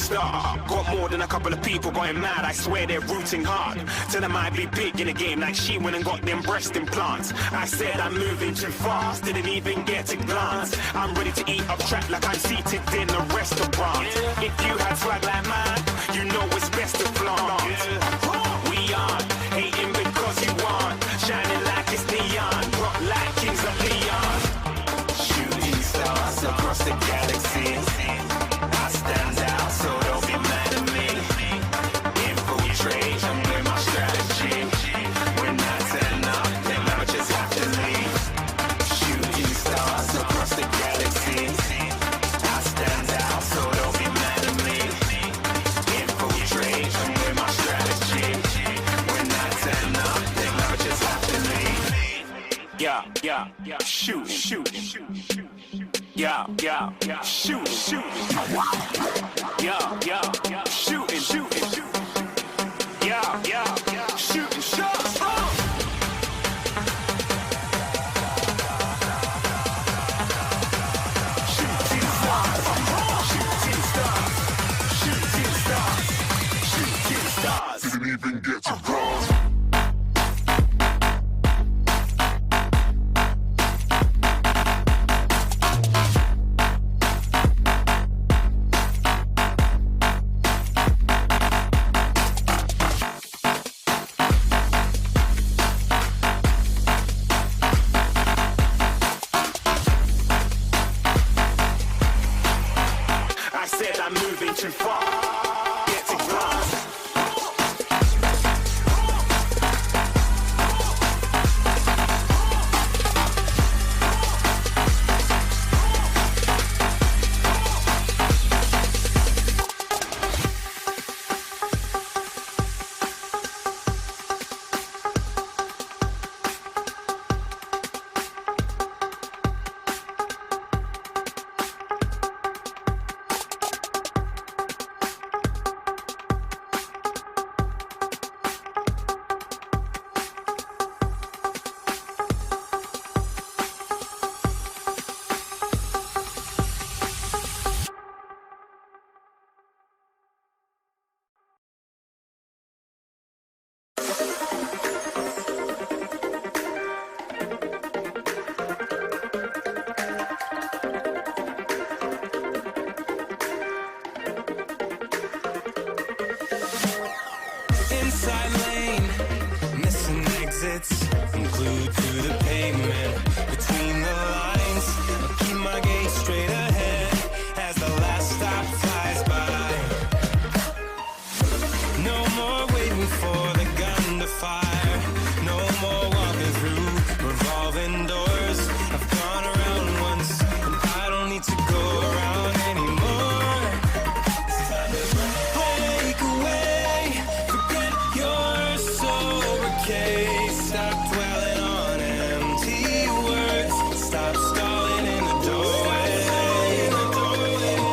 star. Got more than a couple of people going mad, I swear they're rooting hard. Tell them I'd be big in the game like she went and got them breast implants. I said I'm moving too fast, didn't even get a glance. I'm ready to eat up track like I'm seated in a restaurant. If you had swag like mine, you know it's best to flaunt. We aren't hating because you aren't shining like it's neon, rock like kings of Leon. Shooting stars across the galaxy, I stand out, so don't be mad at me. Infiltrate, I'm with my strategy. When I turn up, them amateurs have to leave. Shooting stars across the galaxy, I stand out, so don't be mad at me. Infiltrate, I'm with my strategy. When I turn up, them amateurs have to leave. Yeah, shoot, yeah, shoot, yeah, shooting, yeah, shooting shots. Shooting stars, shooting stars. Didn't even get to bronze. Too far, get to glass. Glued to the pavement between the lines. I'll keep my gaze straight ahead as the last stop flies by. No more waiting for the gun to fire. No more walking through revolving doors. I've gone around once and I don't need to go around anymore. It's time to break away, forget your sober case. Stop dwelling on empty words. Stop stalling in the doorway.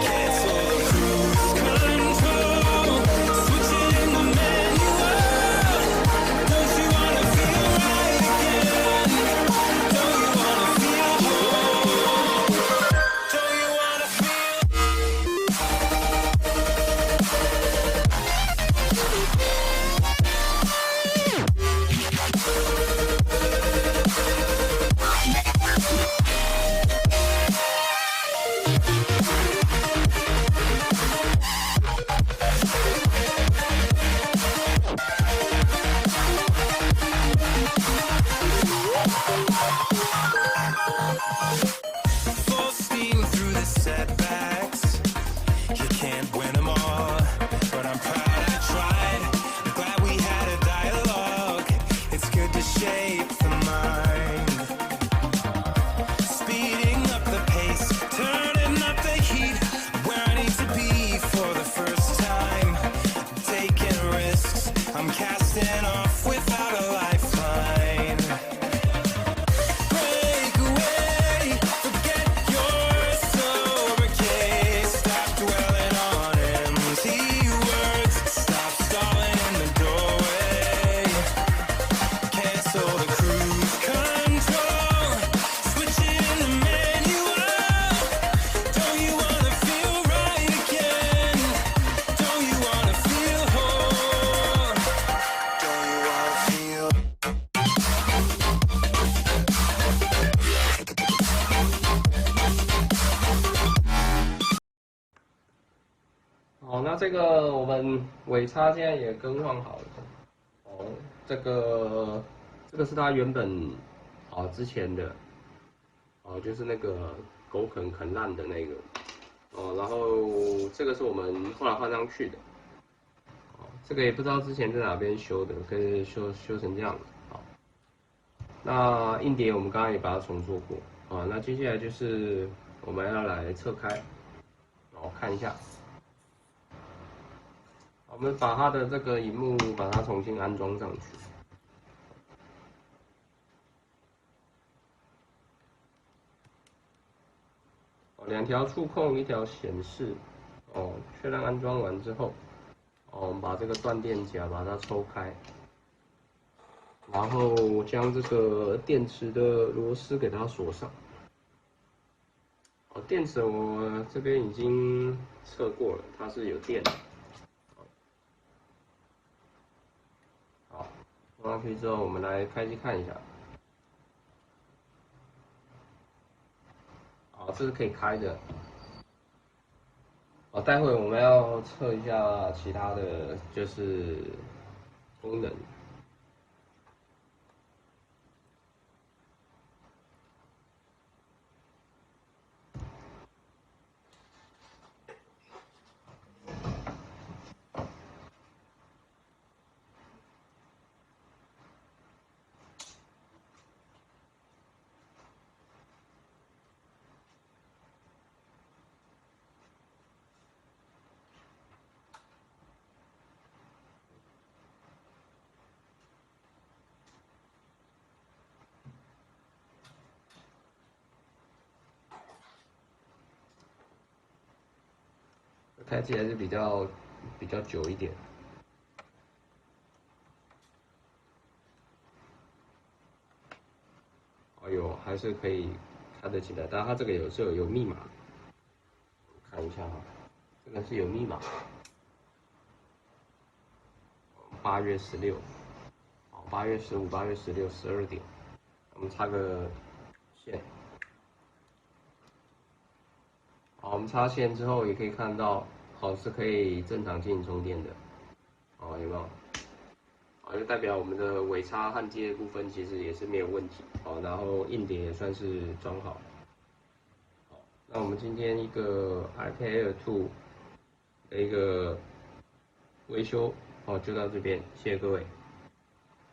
Cancel the cruise control. Switching the manual. Don't you wanna feel right again? Don't you wanna feel whole? Don't you wanna full steam through the setbacks. You can't win them all, but I'm proud I tried. I'm glad we had a dialogue. It's good to shape the mind. Speeding up the pace, turning up the heat. Where I need to be for the first time. Taking risks, I'm casting off without a lifeline. Break away, forget your sober case. Stop dwelling on empty words. Stop stalling in the doorway. Cancel the cruise control. Switching the manual. Don't you wanna feel right again? 这个我们尾叉现在也更换好了。哦，这个是它原本之前的就是那个狗啃烂的那个然后这个是我们后来换上去的。这个也不知道之前在哪边修的，可以修成这样子。好，那硬碟我们刚刚也把它重做过那接下来就是我们要来侧开，然后看一下。我们把它的这个萤幕把它重新安装上去。2条触控，1条显示。确认安装完之后，我们把这个断电夹把它抽开，然后将这个电池的螺丝给它锁上。电池我这边已经测过了，它是有电的。好，放上去之后，我们来开机看一下。好，这是可以开的。待会我们要测一下其他的就是功能。开起来是比较久一点。还是可以开得起来，但它这个有密码，看一下这个是有密码。8月16， 8月15、8月16、12点，我们插个线。我们插线之后也可以看到，是可以正常进行充电的，有没有？就代表我们的尾插焊接部分其实也是没有问题，然后硬碟也算是装好。那我们今天一个 iPad Air2 的一个维修就到这边，谢谢各位。